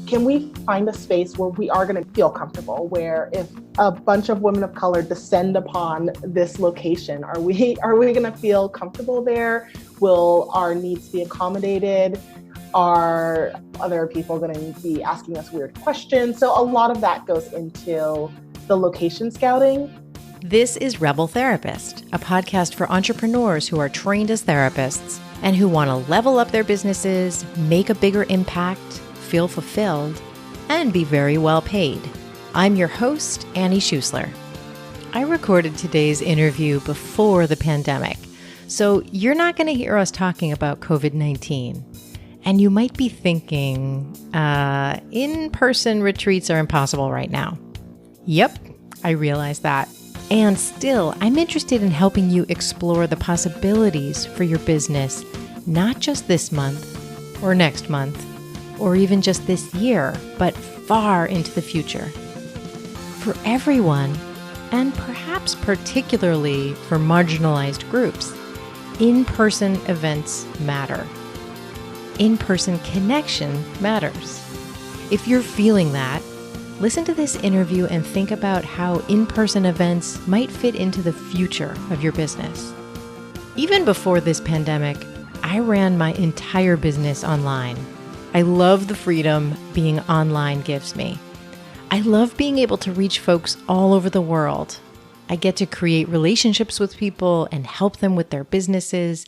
can we find a space where we are going to feel comfortable, where if a bunch of women of color descend upon this location, are we going to feel comfortable there? Will our needs be accommodated? Are other people going to be asking us weird questions? So a lot of that goes into the location scouting. This is Rebel Therapist, a podcast for entrepreneurs who are trained as therapists and who want to level up their businesses, make a bigger impact, feel fulfilled, and be very well paid. I'm your host, Annie Schusler. I recorded today's interview before the pandemic, so you're not going to hear us talking about COVID-19. And you might be thinking, in-person retreats are impossible right now. Yep, I realize that. And still, I'm interested in helping you explore the possibilities for your business, not just this month or next month, or even just this year, but far into the future. For everyone, and perhaps particularly for marginalized groups, in-person events matter. In-person connection matters. If you're feeling that, listen to this interview and think about how in-person events might fit into the future of your business. Even before this pandemic, I ran my entire business online. I love the freedom being online gives me. I love being able to reach folks all over the world. I get to create relationships with people and help them with their businesses,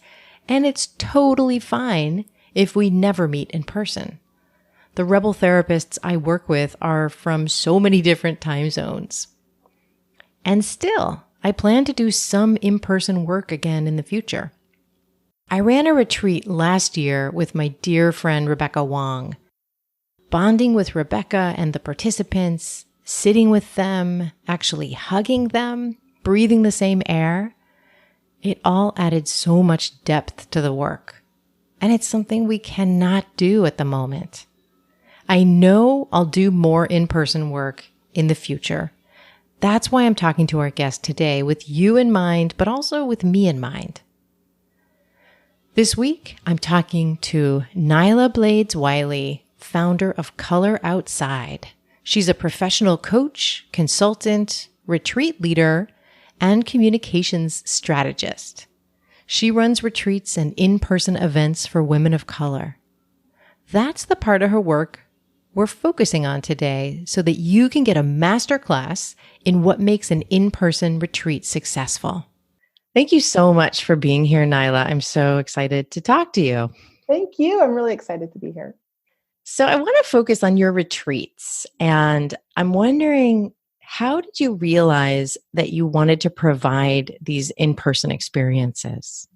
and it's totally fine if we never meet in person. The Rebel therapists I work with are from so many different time zones. And still, I plan to do some in-person work again in the future. I ran a retreat last year with my dear friend Rebecca Wong. Bonding with Rebecca and the participants, sitting with them, actually hugging them, breathing the same air, it all added so much depth to the work. And it's something we cannot do at the moment. I know I'll do more in-person work in the future. That's why I'm talking to our guest today with you in mind, but also with me in mind. This week, I'm talking to Nailah Wylie, founder of Color Outside. She's a professional coach, consultant, retreat leader, and communications strategist. She runs retreats and in-person events for women of color. That's the part of her work we're focusing on today so that you can get a masterclass in what makes an in-person retreat successful. Thank you so much for being here, Nailah. I'm so excited to talk to you. Thank you. I'm really excited to be here. So I want to focus on your retreats. And I'm wondering, how did you realize that you wanted to provide these in-person experiences?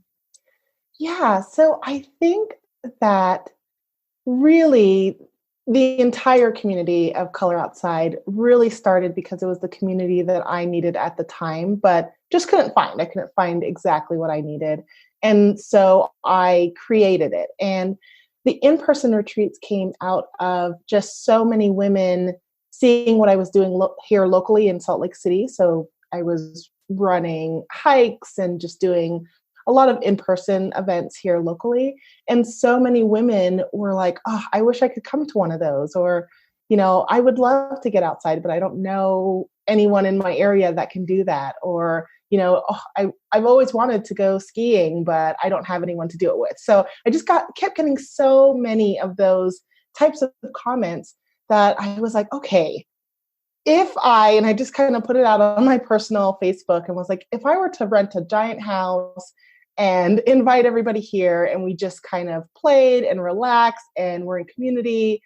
Yeah, so I think that really the entire community of Color Outside really started because it was the community that I needed at the time, but just couldn't find. I couldn't find exactly what I needed. And so I created it. And the in-person retreats came out of just so many women seeing what I was doing here locally in Salt Lake City. So I was running hikes and just doing a lot of in-person events here locally. And so many women were like, oh, I wish I could come to one of those. Or, I would love to get outside, but I don't know anyone in my area that can do that. Or, I've always wanted to go skiing, but I don't have anyone to do it with. So I just kept getting so many of those types of comments that I was like, okay, and I just kind of put it out on my personal Facebook and was like, if I were to rent a giant house and invite everybody here and we just kind of played and relaxed and we're in community,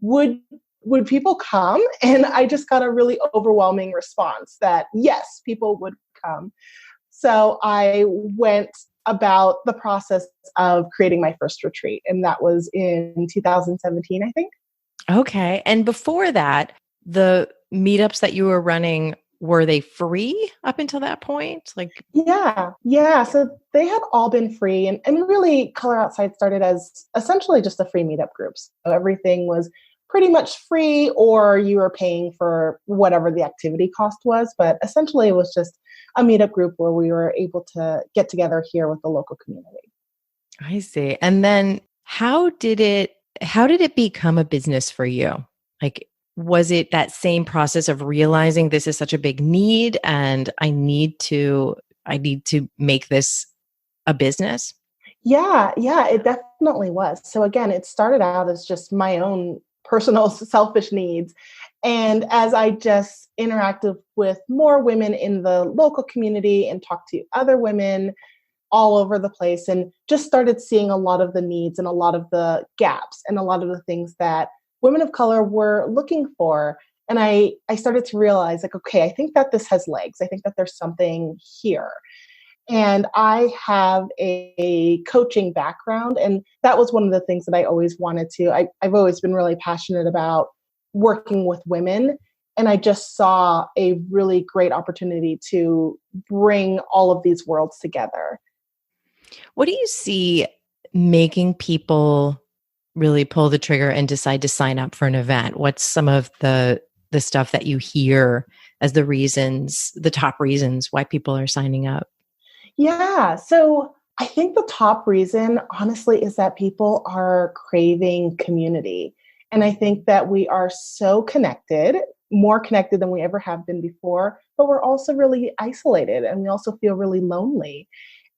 would people come? And I just got a really overwhelming response that yes, people would come. So I went about the process of creating my first retreat, and that was in 2017, I think. Okay. And before that, the meetups that you were running, were they free up until that point? Yeah. So they had all been free. And really, Color Outside started as essentially just a free meetup group. So everything was pretty much free, or you were paying for whatever the activity cost was. But essentially, it was just a meetup group where we were able to get together here with the local community. I see. And then how did it become a business for you? Like, was it that same process of realizing this is such a big need and I need to make this a business? Yeah, yeah, it definitely was. So again, it started out as just my own personal selfish needs. And as I just interacted with more women in the local community and talked to other women all over the place and just started seeing a lot of the needs and a lot of the gaps and a lot of the things that women of color were looking for. And I started to realize, like, okay, I think that this has legs. I think that there's something here. And I have a coaching background. And that was one of the things that I always wanted to. I've always been really passionate about working with women. And I just saw a really great opportunity to bring all of these worlds together. What do you see making people really pull the trigger and decide to sign up for an event? What's some of the stuff that you hear as the top reasons why people are signing up? Yeah. So I think the top reason, honestly, is that people are craving community. And I think that we are so connected, more connected than we ever have been before, but we're also really isolated and we also feel really lonely.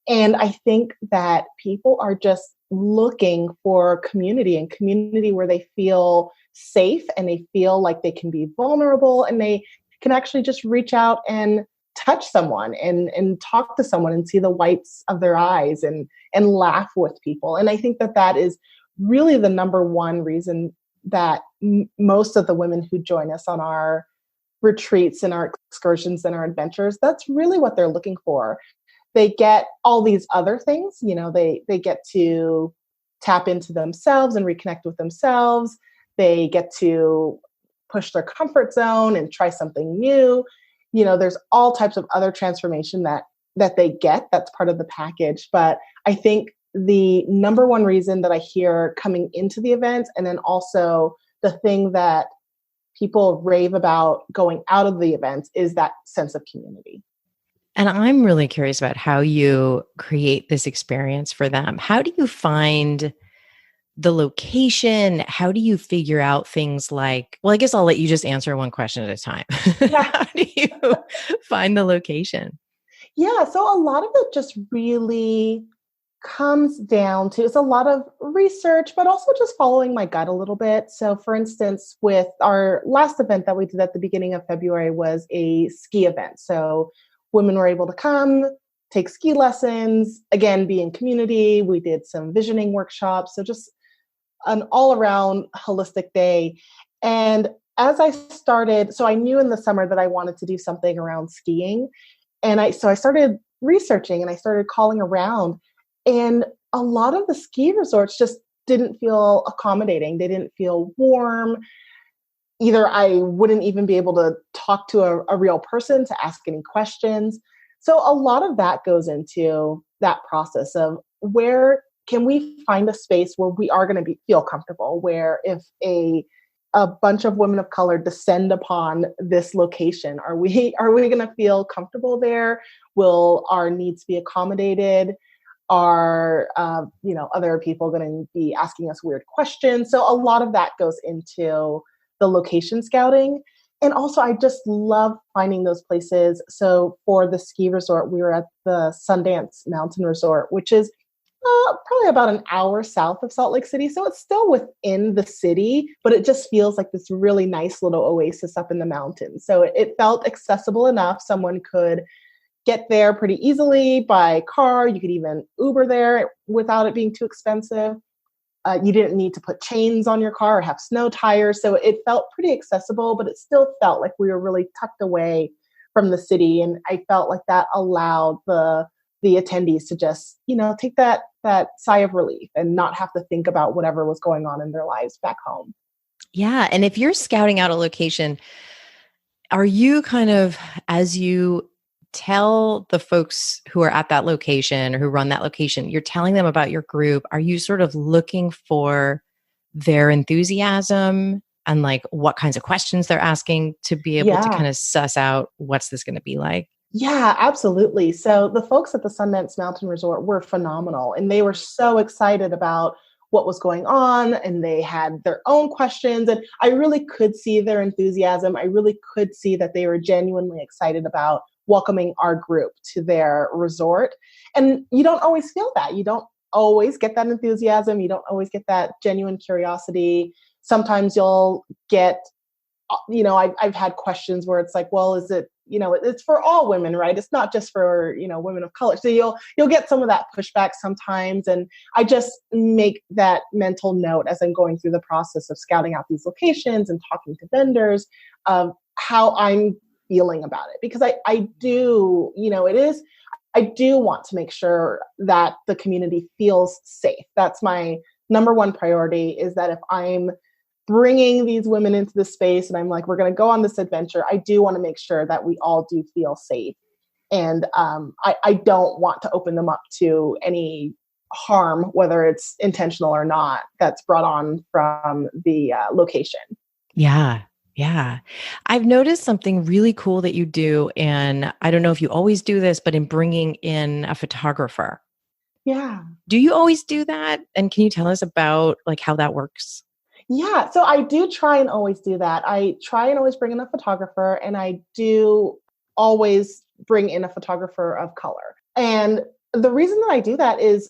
And I think that people are just looking for community and community where they feel safe and they feel like they can be vulnerable and they can actually just reach out and touch someone and talk to someone and see the whites of their eyes and laugh with people. And I think that that is really the number one reason that most of the women who join us on our retreats and our excursions and our adventures, that's really what they're looking for. They get all these other things, they get to tap into themselves and reconnect with themselves. They get to push their comfort zone and try something new. There's all types of other transformation that they get. That's part of the package. But I think the number one reason that I hear coming into the event, and then also the thing that people rave about going out of the event, is that sense of community. And I'm really curious about how you create this experience for them. How do you find the location? How do you figure out things like, well, I guess I'll let you just answer one question at a time. Yeah. How do you find the location? Yeah. So a lot of it just really comes down to, it's a lot of research, but also just following my gut a little bit. So for instance, with our last event that we did at the beginning of February was a ski event. So women were able to come, take ski lessons, again, be in community. We did some visioning workshops. So just an all around holistic day. And as I started, so I knew in the summer that I wanted to do something around skiing. So I started researching and I started calling around. And a lot of the ski resorts just didn't feel accommodating. They didn't feel warm. Either I wouldn't even be able to talk to a real person to ask any questions. So a lot of that goes into that process of where can we find a space where we are going to feel comfortable, where if a bunch of women of color descend upon this location, are we going to feel comfortable there? Will our needs be accommodated? Are other people going to be asking us weird questions? So a lot of that goes into the location scouting. And also, I just love finding those places. So for the ski resort, we were at the Sundance Mountain Resort, which is probably about an hour south of Salt Lake City. So it's still within the city, but it just feels like this really nice little oasis up in the mountains. So it felt accessible enough. Someone could get there pretty easily by car. You could even Uber there without it being too expensive. You didn't need to put chains on your car or have snow tires. So it felt pretty accessible, but it still felt like we were really tucked away from the city. And I felt like that allowed the attendees to just, take that sigh of relief and not have to think about whatever was going on in their lives back home. Yeah. And if you're scouting out a location, are you kind of, as you tell the folks who are at that location or who run that location, you're telling them about your group, are you sort of looking for their enthusiasm and like what kinds of questions they're asking to be able to Yeah. kind of suss out what's this going to be like? Yeah, absolutely. So the folks at the Sundance Mountain Resort were phenomenal and they were so excited about what was going on, and they had their own questions. And I really could see their enthusiasm. I really could see that they were genuinely excited about welcoming our group to their resort. And you don't always feel that. You don't always get that enthusiasm. You don't always get that genuine curiosity. Sometimes you'll get, I've had questions where it's like, well, is it, it's for all women, right? It's not just for, women of color. So you'll get some of that pushback sometimes. And I just make that mental note as I'm going through the process of scouting out these locations and talking to vendors of how I'm feeling about it. Because I do, I do want to make sure that the community feels safe. That's my number one priority, is that if I'm bringing these women into the space and I'm like, we're going to go on this adventure, I do want to make sure that we all do feel safe. And I don't want to open them up to any harm, whether it's intentional or not, that's brought on from the location. Yeah. Yeah. I've noticed something really cool that you do. And I don't know if you always do this, but in bringing in a photographer. Yeah. Do you always do that? And can you tell us about like how that works? Yeah, so I do try and always do that. I try and always bring in a photographer, and I do always bring in a photographer of color. And the reason that I do that is,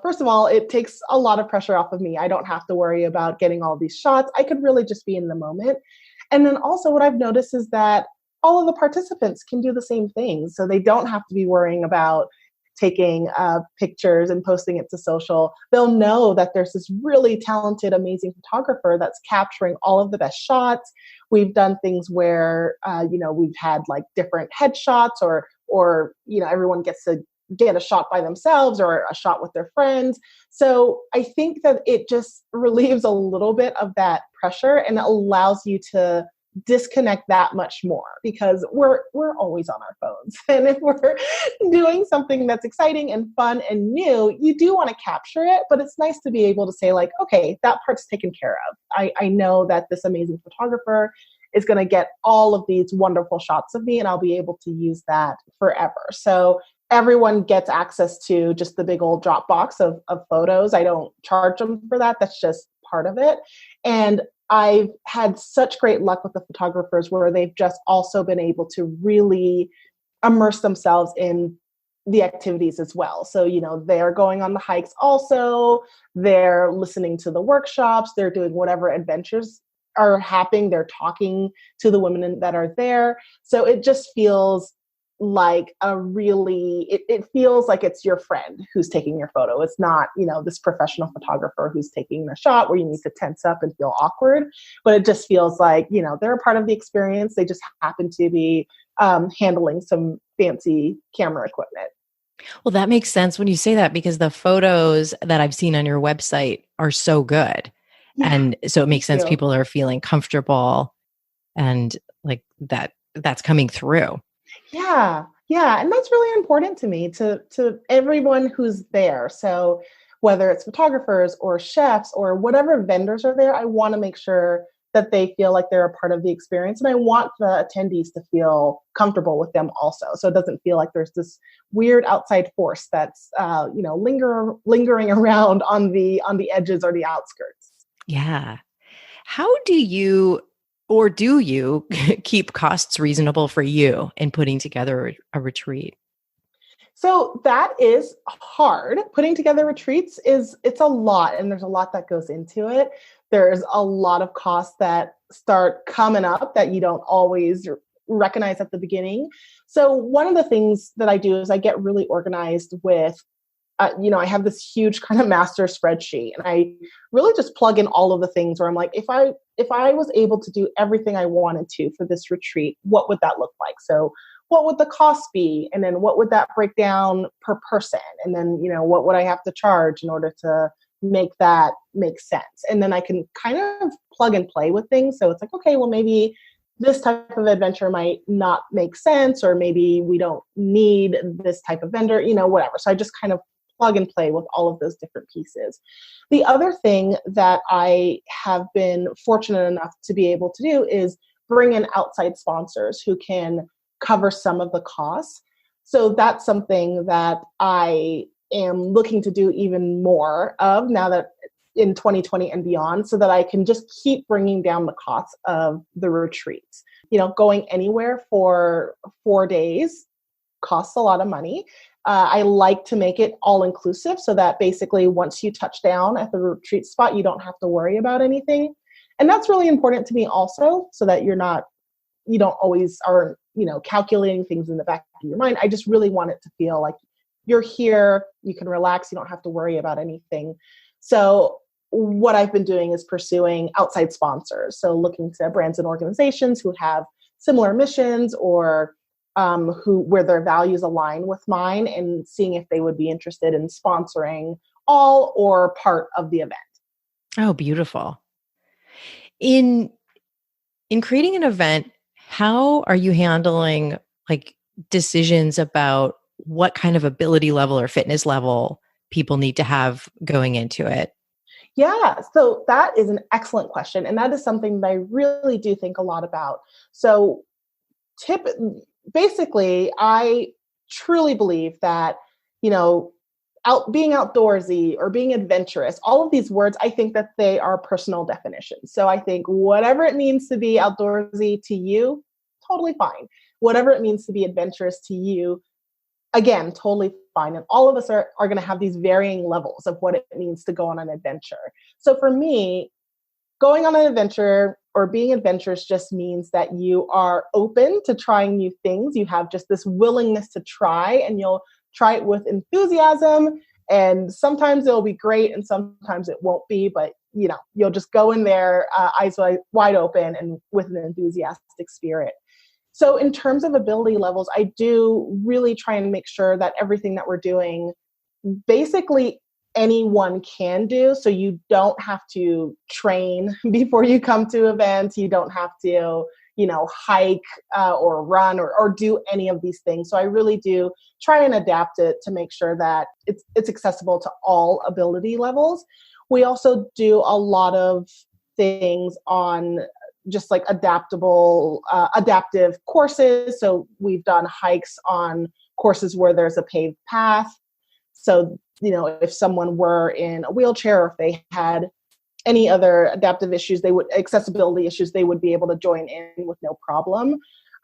first of all, it takes a lot of pressure off of me. I don't have to worry about getting all these shots. I could really just be in the moment. And then also what I've noticed is that all of the participants can do the same thing. So they don't have to be worrying about taking pictures and posting it to social. They'll know that there's this really talented, amazing photographer that's capturing all of the best shots. We've done things where, we've had like different headshots or everyone gets to get a shot by themselves or a shot with their friends. So I think that it just relieves a little bit of that pressure and allows you to disconnect that much more, because we're always on our phones. And if we're doing something that's exciting and fun and new, you do want to capture it, but it's nice to be able to say like, okay, that part's taken care of. I know that this amazing photographer is going to get all of these wonderful shots of me, and I'll be able to use that forever. So everyone gets access to just the big old Dropbox of photos. I don't charge them for that. That's just part of it. And I've had such great luck with the photographers where they've just also been able to really immerse themselves in the activities as well. So, they're going on the hikes also, they're listening to the workshops, they're doing whatever adventures are happening, they're talking to the women that are there. So it just feels like it feels like it's your friend who's taking your photo. It's not, this professional photographer who's taking the shot where you need to tense up and feel awkward, but it just feels like, they're a part of the experience. They just happen to be handling some fancy camera equipment. Well, that makes sense when you say that, because the photos that I've seen on your website are so good. Yeah, and so it makes sense. you. People are feeling comfortable and like that's coming through. Yeah. Yeah. And that's really important to me, to everyone who's there. So whether it's photographers or chefs or whatever vendors are there, I want to make sure that they feel like they're a part of the experience. And I want the attendees to feel comfortable with them also. So it doesn't feel like there's this weird outside force that's, lingering around on the edges or the outskirts. Yeah. How do you keep costs reasonable for you in putting together a retreat? So that is hard. Putting together retreats it's a lot, and there's a lot that goes into it. There's a lot of costs that start coming up that you don't always recognize at the beginning. So one of the things that I do is I get really organized with I have this huge kind of master spreadsheet, and I really just plug in all of the things where I'm like, if I was able to do everything I wanted to for this retreat, what would that look like? So what would the cost be? And then what would that break down per person? And then, what would I have to charge in order to make that make sense? And then I can kind of plug and play with things. So it's like, okay, well, maybe this type of adventure might not make sense, or maybe we don't need this type of vendor, whatever. So I just kind of plug and play with all of those different pieces. The other thing that I have been fortunate enough to be able to do is bring in outside sponsors who can cover some of the costs. So that's something that I am looking to do even more of now that in 2020 and beyond, so that I can just keep bringing down the costs of the retreats. Going anywhere for 4 days costs a lot of money. I like to make it all inclusive, so that basically once you touch down at the retreat spot, you don't have to worry about anything. And that's really important to me also, so that you don't always are, calculating things in the back of your mind. I just really want it to feel like you're here, you can relax, you don't have to worry about anything. So what I've been doing is pursuing outside sponsors. So looking to brands and organizations who have similar missions, or where their values align with mine, and seeing if they would be interested in sponsoring all or part of the event. Oh, beautiful. In creating an event, how are you handling like decisions about what kind of ability level or fitness level people need to have going into it? Yeah, so that is an excellent question. And that is something that I really do think a lot about. So basically, I truly believe that, being outdoorsy or being adventurous, all of these words, I think that they are personal definitions. So I think whatever it means to be outdoorsy to you, totally fine. Whatever it means to be adventurous to you, again, totally fine. And all of us are going to have these varying levels of what it means to go on an adventure. So for me, going on an adventure or being adventurous just means that you are open to trying new things. You have just this willingness to try, and you'll try it with enthusiasm. And sometimes it'll be great and sometimes it won't be, but you'll just go in there eyes wide open and with an enthusiastic spirit. So in terms of ability levels, I do really try and make sure that everything that we're doing, basically anyone can do. So you don't have to train before you come to events. You don't have to, hike or run or do any of these things. So I really do try and adapt it to make sure that it's accessible to all ability levels. We also do a lot of things on just like adaptive courses. So we've done hikes on courses where there's a paved path. So, if someone were in a wheelchair, or if they had any other accessibility issues, they would be able to join in with no problem.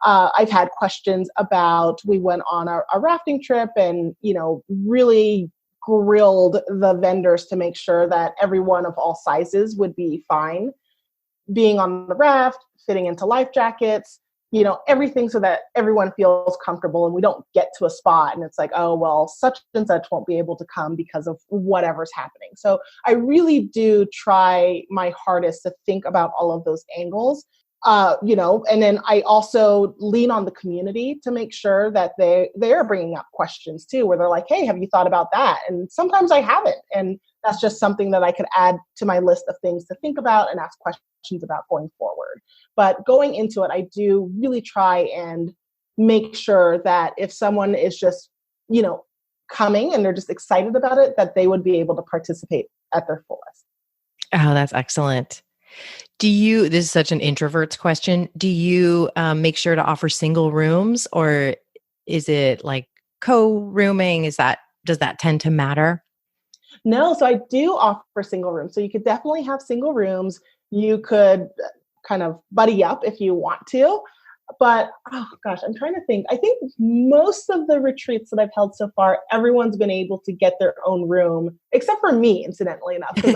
I've had questions about, we went on a rafting trip and, really grilled the vendors to make sure that everyone of all sizes would be fine being on the raft, fitting into life jackets, everything, so that everyone feels comfortable and we don't get to a spot and it's like, oh, well, such and such won't be able to come because of whatever's happening. So I really do try my hardest to think about all of those angles, and then I also lean on the community to make sure that they're bringing up questions too, where they're like, hey, have you thought about that? And sometimes I haven't. And that's just something that I could add to my list of things to think about and ask questions about going forward. But going into it, I do really try and make sure that if someone is just, coming and they're just excited about it, that they would be able to participate at their fullest. Oh, that's excellent. This is such an introvert's question. Do you make sure to offer single rooms, or is it like co-rooming? Does that tend to matter? No, so I do offer single rooms. So you could definitely have single rooms. You could kind of buddy up if you want to. But, oh gosh, I'm trying to think. I think most of the retreats that I've held so far, everyone's been able to get their own room, except for me, incidentally enough. Because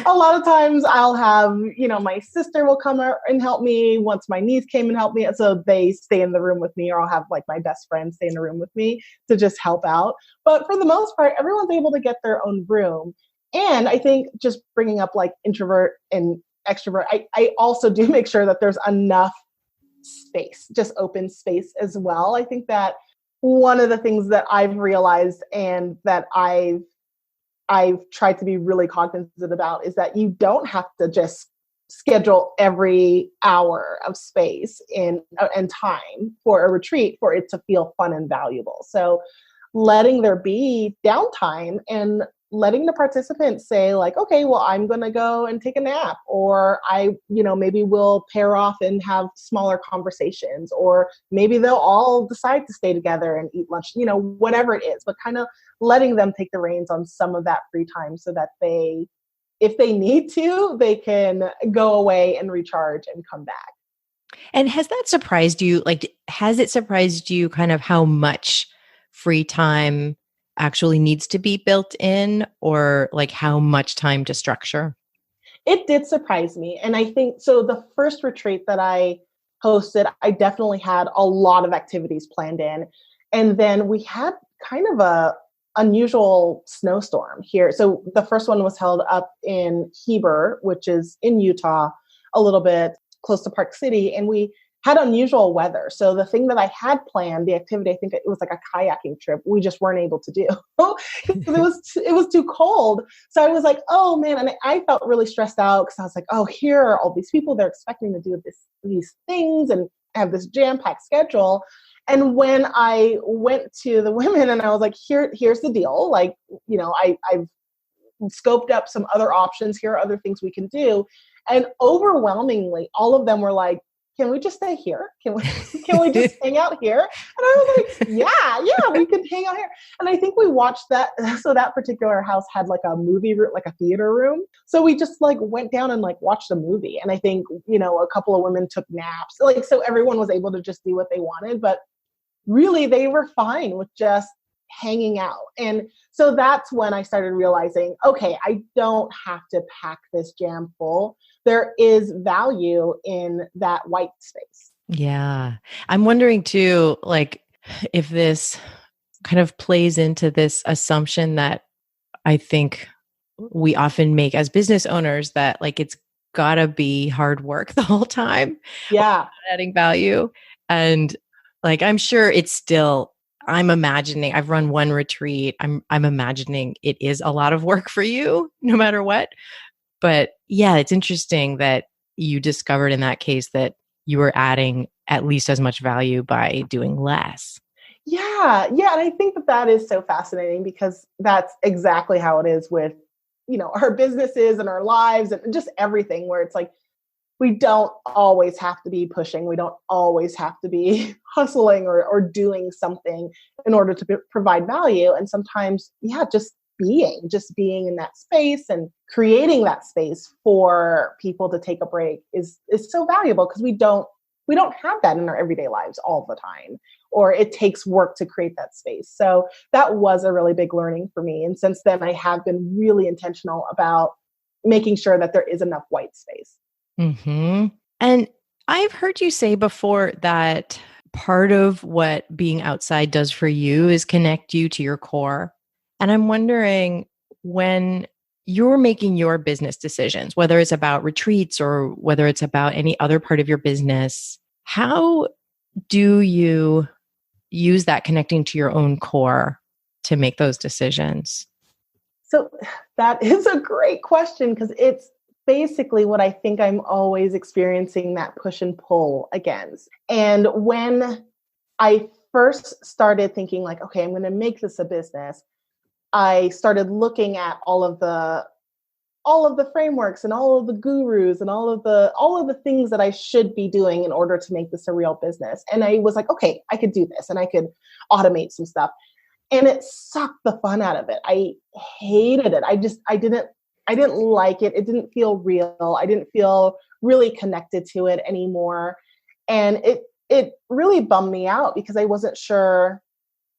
a lot of times I'll have, my sister will come and help me once my niece came and helped me. So they stay in the room with me, or I'll have like my best friend stay in the room with me to just help out. But for the most part, everyone's able to get their own room. And I think just bringing up like introvert and extrovert, I also do make sure that there's enough space, just open space as well. I think that one of the things that I've realized and that I've tried to be really cognizant about is that you don't have to just schedule every hour of space and time for a retreat for it to feel fun and valuable. So letting there be downtime and letting the participants say like, okay, well, I'm going to go and take a nap, or maybe we'll pair off and have smaller conversations, or maybe they'll all decide to stay together and eat lunch, whatever it is, but kind of letting them take the reins on some of that free time so that if they need to, they can go away and recharge and come back. And has that surprised you? Like, has it surprised you kind of how much free time actually needs to be built in, or like how much time to structure? It did surprise me. And I think so. The first retreat that I hosted, I definitely had a lot of activities planned in. And then we had kind of a unusual snowstorm here. So the first one was held up in Heber, which is in Utah, a little bit close to Park City. And we had unusual weather. So the thing that I had planned, the activity, I think it was like a kayaking trip, we just weren't able to do. It was too cold. So I was like, oh man. And I felt really stressed out because I was like, oh, here are all these people, they're expecting to do these things and have this jam-packed schedule. And when I went to the women and I was like, here's the deal. Like, I've scoped up some other options. Here are other things we can do. And overwhelmingly, all of them were like, can we just stay here? Can we just hang out here? And I was like, yeah, we can hang out here. And I think we watched that. So that particular house had like a movie room, like a theater room. So we just like went down and like watched a movie. And I think, a couple of women took naps. Like, so everyone was able to just do what they wanted, but really they were fine with just hanging out. And so that's when I started realizing, okay, I don't have to pack this jam full. There is value in that white space. Yeah. I'm wondering too, like, if this kind of plays into this assumption that I think we often make as business owners, that like it's gotta be hard work the whole time. Yeah. Adding value. And like, I'm sure it's still, I'm imagining, I've run one retreat. I'm imagining it is a lot of work for you, no matter what. But yeah, it's interesting that you discovered in that case that you were adding at least as much value by doing less. Yeah. And I think that is so fascinating because that's exactly how it is with, our businesses and our lives and just everything, where it's like, we don't always have to be pushing. We don't always have to be hustling or doing something in order to provide value. And sometimes, just being in that space and creating that space for people to take a break is so valuable, because we don't have that in our everyday lives all the time, or it takes work to create that space. So that was a really big learning for me. And since then, I have been really intentional about making sure that there is enough white space. Mm-hmm. And I've heard you say before that part of what being outside does for you is connect you to your core. And I'm wondering, when you're making your business decisions, whether it's about retreats or whether it's about any other part of your business, how do you use that connecting to your own core to make those decisions? So that is a great question, because it's basically what I think I'm always experiencing that push and pull against. And when I first started thinking like, okay, I'm going to make this a business, I started looking at all of the frameworks and all of the gurus and all of the things that I should be doing in order to make this a real business. And I was like, okay, I could do this and I could automate some stuff. And it sucked the fun out of it. I hated it. I didn't like it. It didn't feel real. I didn't feel really connected to it anymore. And it really bummed me out, because I wasn't sure.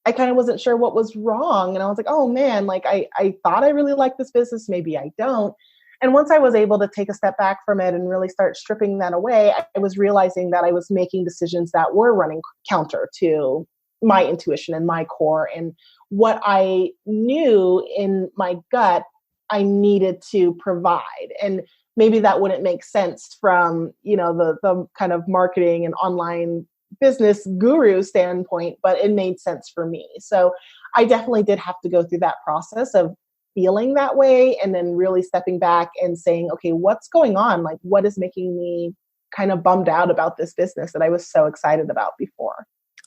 I kind of wasn't sure what was wrong. And I was like, oh man, like I thought I really liked this business. Maybe I don't. And once I was able to take a step back from it and really start stripping that away, I was realizing that I was making decisions that were running counter to my intuition and my core, and what I knew in my gut I needed to provide. And maybe that wouldn't make sense from, the kind of marketing and online business guru standpoint, but it made sense for me. So I definitely did have to go through that process of feeling that way, and then really stepping back and saying, okay, what's going on? Like, what is making me kind of bummed out about this business that I was so excited about before?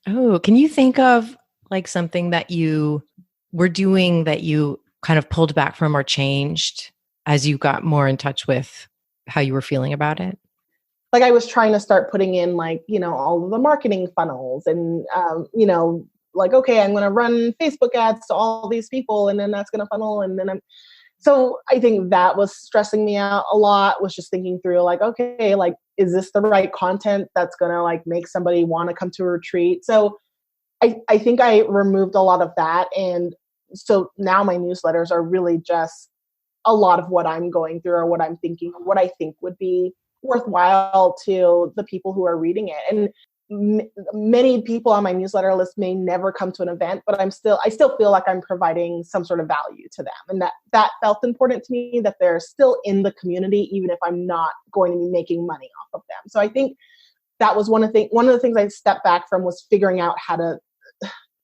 Oh, can you think of like something that you were doing that you kind of pulled back from or changed as you got more in touch with how you were feeling about it? Like I was trying to start putting in like, all of the marketing funnels and, like, okay, I'm going to run Facebook ads to all these people and then that's going to funnel. And then so I think that was stressing me out a lot, was just thinking through like, okay, like, is this the right content that's going to like make somebody want to come to a retreat? So I think I removed a lot of that. And so now my newsletters are really just a lot of what I'm going through or what I'm thinking, what I think would be worthwhile to the people who are reading it. And many people on my newsletter list may never come to an event, but I still feel like I'm providing some sort of value to them. And that felt important to me, that they're still in the community, even if I'm not going to be making money off of them. So I think that was one of the things I stepped back from, was figuring out how to,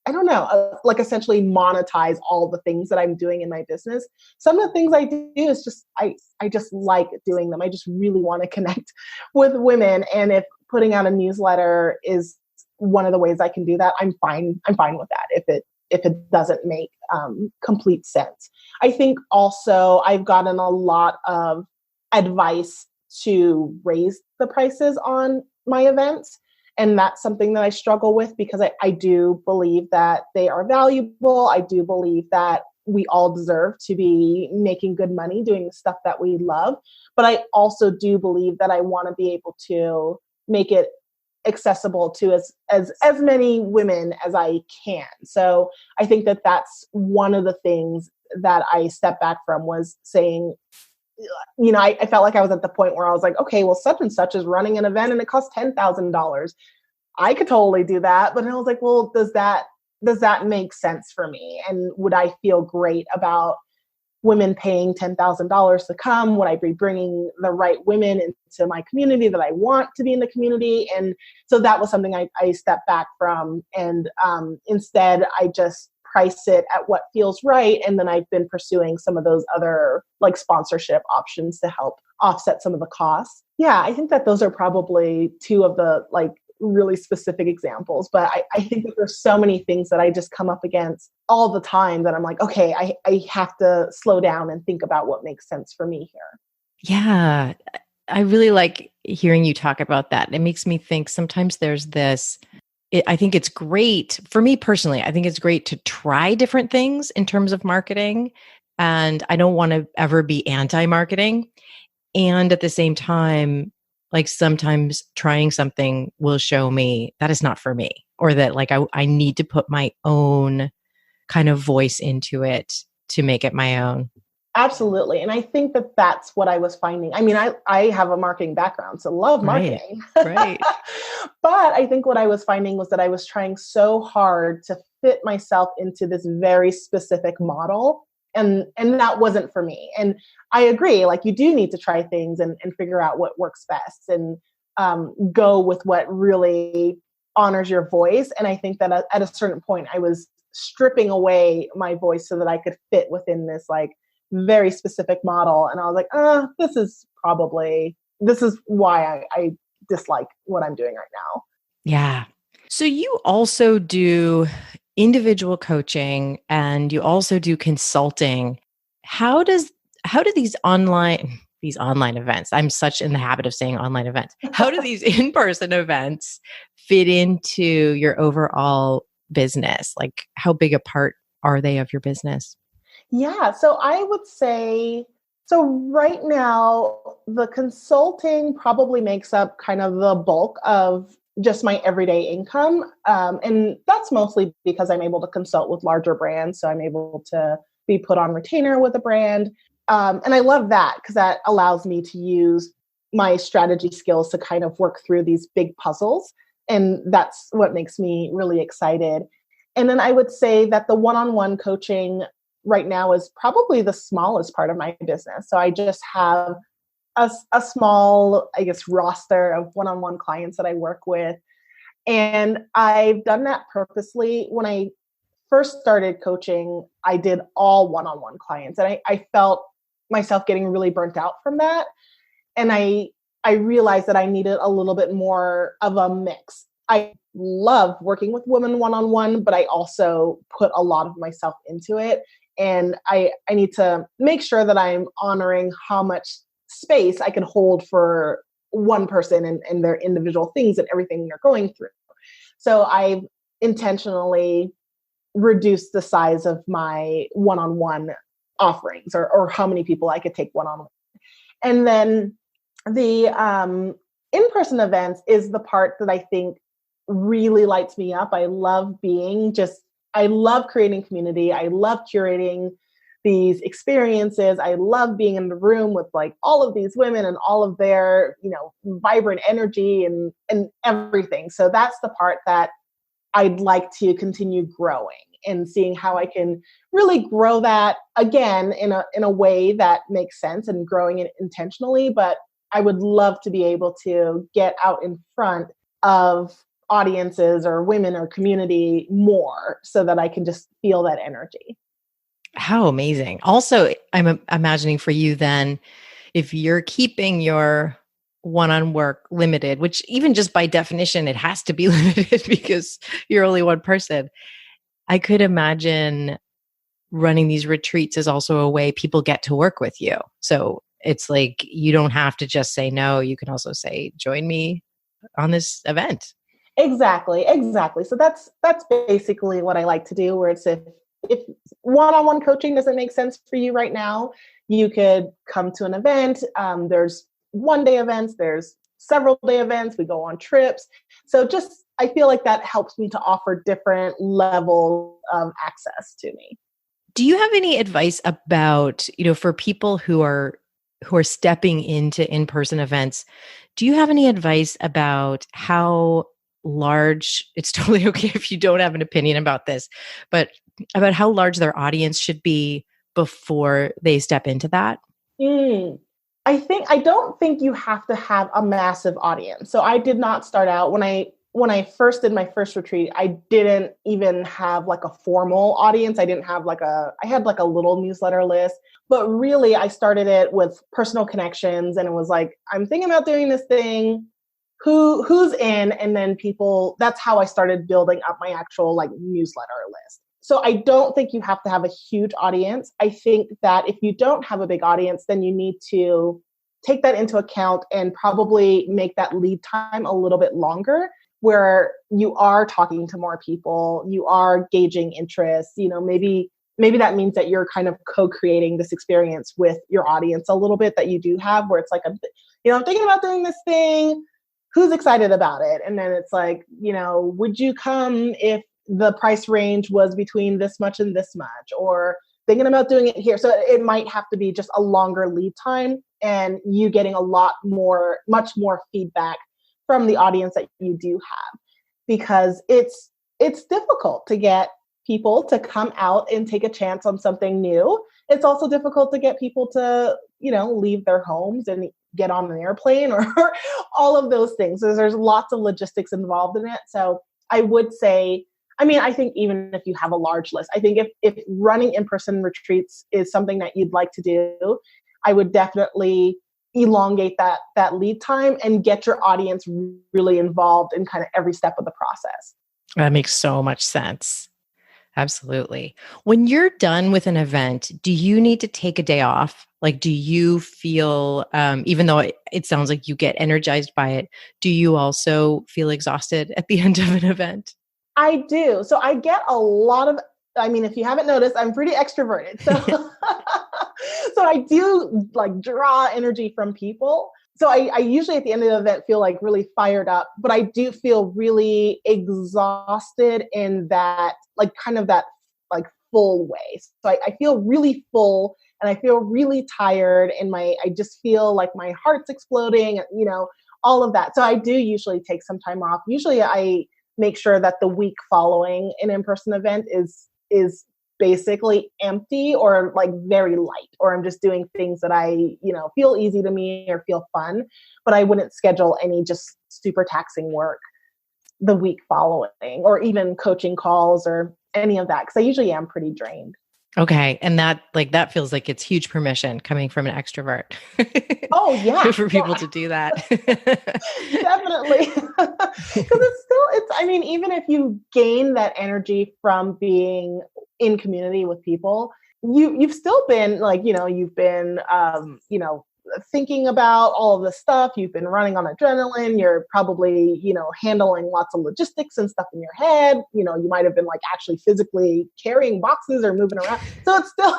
I don't know, like essentially monetize all the things that I'm doing in my business. Some of the things I do is just, I just like doing them. I just really want to connect with women. And if putting out a newsletter is one of the ways I can do that, I'm fine with that. If it doesn't make complete sense. I think also I've gotten a lot of advice to raise the prices on my events. And that's something that I struggle with, because I do believe that they are valuable. I do believe that we all deserve to be making good money doing the stuff that we love. But I also do believe that I want to be able to make it accessible to as many women as I can. So I think that that's one of the things that I stepped back from, was saying, I felt like I was at the point where I was like, okay, well, such and such is running an event and it costs $10,000. I could totally do that. But I was like, well, does that make sense for me? And would I feel great about women paying $10,000 to come? Would I be bringing the right women into my community that I want to be in the community? And so that was something I stepped back from. And instead, I just price it at what feels right. And then I've been pursuing some of those other like sponsorship options to help offset some of the costs. Yeah, I think that those are probably two of the like really specific examples. But I think that there's so many things that I just come up against all the time that I'm like, okay, I have to slow down and think about what makes sense for me here. Yeah, I really like hearing you talk about that. It makes me think sometimes there's this, I think it's great for me personally. I think it's great to try different things in terms of marketing. And I don't want to ever be anti-marketing. And at the same time, like sometimes trying something will show me that is not for me, or that like I need to put my own kind of voice into it to make it my own. Absolutely. And I think that that's what I was finding. I mean, I have a marketing background, so love marketing. Right. But I think what I was finding was that I was trying so hard to fit myself into this very specific model. And that wasn't for me. And I agree, like you do need to try things and figure out what works best, and go with what really honors your voice. And I think that at a certain point, I was stripping away my voice so that I could fit within this like very specific model. And I was like, this is why I dislike what I'm doing right now. Yeah. So you also do individual coaching and you also do consulting. How do these online events, I'm such in the habit of saying online events, how do these in-person events fit into your overall business? Like how big a part are they of your business? Yeah, so I would say, so right now, the consulting probably makes up kind of the bulk of just my everyday income. And that's mostly because I'm able to consult with larger brands. So I'm able to be put on retainer with a brand. And I love that because that allows me to use my strategy skills to kind of work through these big puzzles. And that's what makes me really excited. And then I would say that the one-on-one coaching right now is probably the smallest part of my business. So I just have a small, I guess, roster of one-on-one clients that I work with. And I've done that purposely. When I first started coaching, I did all one-on-one clients. And I felt myself getting really burnt out from that. And I realized that I needed a little bit more of a mix. I love working with women one-on-one, but I also put a lot of myself into it. And I need to make sure that I'm honoring how much space I can hold for one person and their individual things and everything they're going through. So I've intentionally reduced the size of my one-on-one offerings, or how many people I could take one-on-one. And then the in-person events is the part that I think really lights me up. I love I love creating community. I love curating these experiences. I love being in the room with like all of these women and all of their, vibrant energy and everything. So that's the part that I'd like to continue growing and seeing how I can really grow that again in a way that makes sense and growing it intentionally. But I would love to be able to get out in front of audiences or women or community more so that I can just feel that energy. How amazing. Also, I'm imagining for you then, if you're keeping your one-on work limited, which even just by definition, it has to be limited because you're only one person. I could imagine running these retreats is also a way people get to work with you. So it's like, you don't have to just say no. You can also say, join me on this event. Exactly. So that's basically what I like to do, where it's if one-on-one coaching doesn't make sense for you right now, you could come to an event. There's one-day events, there's several-day events, we go on trips. So I feel like that helps me to offer different levels of access to me. Do you have any advice about, for people who are stepping into in-person events, do you have any advice about how large, it's totally okay if you don't have an opinion about this, but about how large their audience should be before they step into that? I don't think you have to have a massive audience. So I did not start out when I first did my first retreat, I didn't even have like a formal audience. I had like a little newsletter list, but really I started it with personal connections, and it was like, I'm thinking about doing this thing. Who's in? And then that's how I started building up my actual like newsletter list. So I don't think you have to have a huge audience. I think that if you don't have a big audience, then you need to take that into account and probably make that lead time a little bit longer, where you are talking to more people, you are gauging interest, maybe that means that you're kind of co-creating this experience with your audience a little bit that you do have, where it's like, I'm thinking about doing this thing. Who's excited about it? And then it's like, would you come if the price range was between this much and this much, or thinking about doing it here? So it might have to be just a longer lead time and you getting much more feedback from the audience that you do have, because it's difficult to get people to come out and take a chance on something new. It's also difficult to get people to, leave their homes and get on an airplane or all of those things. So there's lots of logistics involved in it. So I would say, I think even if you have a large list, I think if running in-person retreats is something that you'd like to do, I would definitely elongate that lead time and get your audience really involved in kind of every step of the process. That makes so much sense. Absolutely. When you're done with an event, do you need to take a day off? Like, do you feel, even though it sounds like you get energized by it, do you also feel exhausted at the end of an event? I do. So I get a lot of, if you haven't noticed, I'm pretty extroverted. So, so I do like draw energy from people. So I usually at the end of the event feel like really fired up, but I do feel really exhausted in that, like kind of that like full way. So I feel really full and I feel really tired, and I just feel like my heart's exploding, all of that. So I do usually take some time off. Usually I make sure that the week following an in-person event is basically empty or like very light, or I'm just doing things that I, feel easy to me or feel fun, but I wouldn't schedule any just super taxing work the week following, or even coaching calls or any of that, because I usually am pretty drained. Okay. And that feels like it's huge permission coming from an extrovert. Oh yeah. For people to do that. Definitely. Because even if you gain that energy from being in community with people, you've still been like, you've been, thinking about all of this stuff. You've been running on adrenaline. You're probably, handling lots of logistics and stuff in your head. You might have been like actually physically carrying boxes or moving around. So it's still,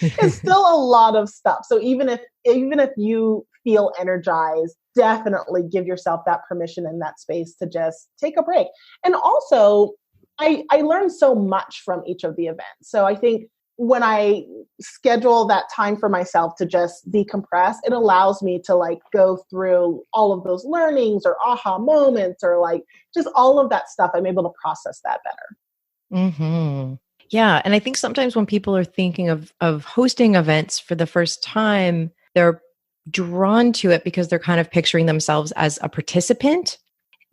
it's still a lot of stuff. So even if you feel energized, definitely give yourself that permission and that space to just take a break. And also, I learned so much from each of the events. So I think when I schedule that time for myself to just decompress, it allows me to like go through all of those learnings or aha moments or like just all of that stuff. I'm able to process that better. Mm-hmm. Yeah. And I think sometimes when people are thinking of hosting events for the first time, they're drawn to it because they're kind of picturing themselves as a participant.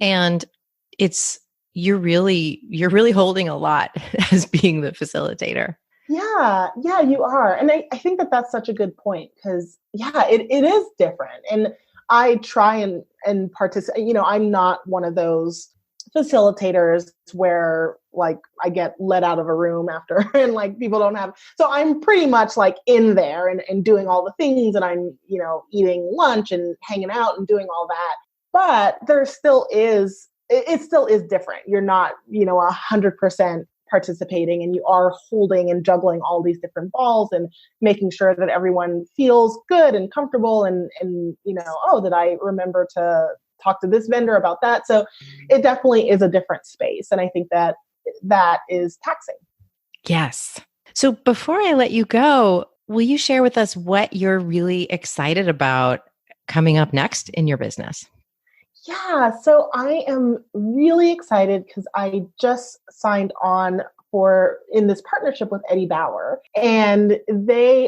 And you're really holding a lot as being the facilitator. Yeah, you are. And I think that that's such a good point because, it is different. And I try and participate. I'm not one of those facilitators where like I get let out of a room after and like people don't have. So I'm pretty much like in there and doing all the things and I'm, eating lunch and hanging out and doing all that. But there still is, it still is different. You're not, 100% participating and you are holding and juggling all these different balls and making sure that everyone feels good and comfortable and did I remember to talk to this vendor about that? So it definitely is a different space. And I think that is taxing. Yes. So before I let you go, will you share with us what you're really excited about coming up next in your business? Yeah, so I am really excited because I just signed on in this partnership with Eddie Bauer. And Eddie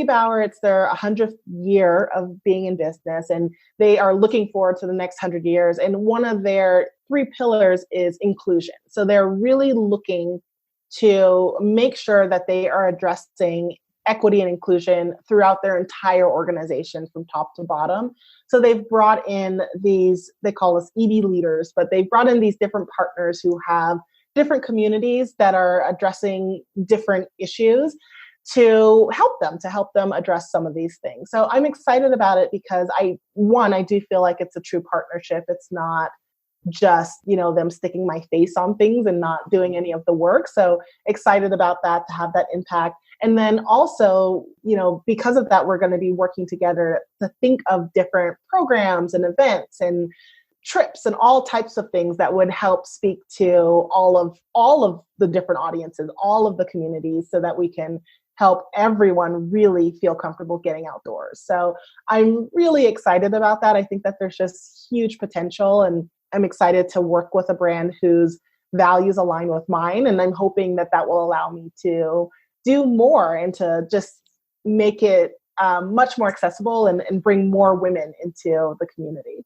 Bauer, it's their 100th year of being in business, and they are looking forward to the next 100 years. And one of their 3 pillars is inclusion. So they're really looking to make sure that they are addressing equity and inclusion throughout their entire organization from top to bottom. So they've brought in they call us EB leaders, but they've brought in these different partners who have different communities that are addressing different issues to help them address some of these things. So I'm excited about it because I do feel like it's a true partnership. It's not just, them sticking my face on things and not doing any of the work. So excited about that, to have that impact. And then also, because of that, we're going to be working together to think of different programs and events and trips and all types of things that would help speak to all of the different audiences, all of the communities, so that we can help everyone really feel comfortable getting outdoors. So I'm really excited about that. I think that there's just huge potential, and I'm excited to work with a brand whose values align with mine. And I'm hoping that will allow me to do more and to just make it much more accessible and bring more women into the community.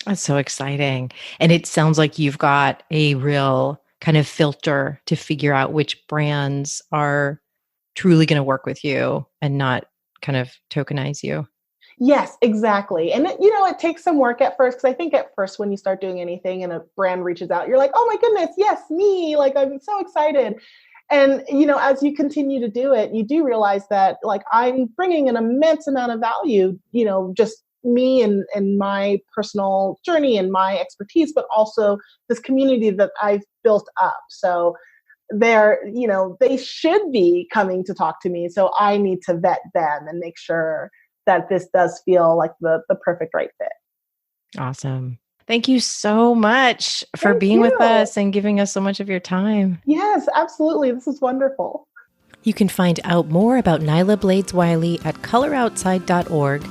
That's so exciting. And it sounds like you've got a real kind of filter to figure out which brands are truly going to work with you and not kind of tokenize you. Yes, exactly. And it takes some work at first, because I think at first when you start doing anything and a brand reaches out, you're like, oh my goodness, yes, me, like I'm so excited. And, as you continue to do it, you do realize that like I'm bringing an immense amount of value, just me and my personal journey and my expertise, but also this community that I've built up. So they should be coming to talk to me. So I need to vet them and make sure that this does feel like the perfect right fit. Awesome. Thank you so much for being with us and giving us so much of your time. Yes, absolutely. This is wonderful. You can find out more about Nailah Blades Wylie at coloroutside.org,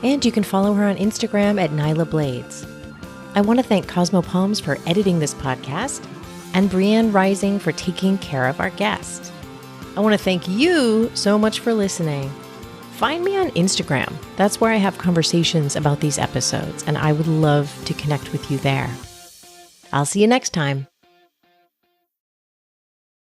and you can follow her on Instagram at Nailah Blades. I want to thank Cosmo Palms for editing this podcast and Brianne Rising for taking care of our guest. I want to thank you so much for listening. Find me on Instagram. That's where I have conversations about these episodes, and I would love to connect with you there. I'll see you next time.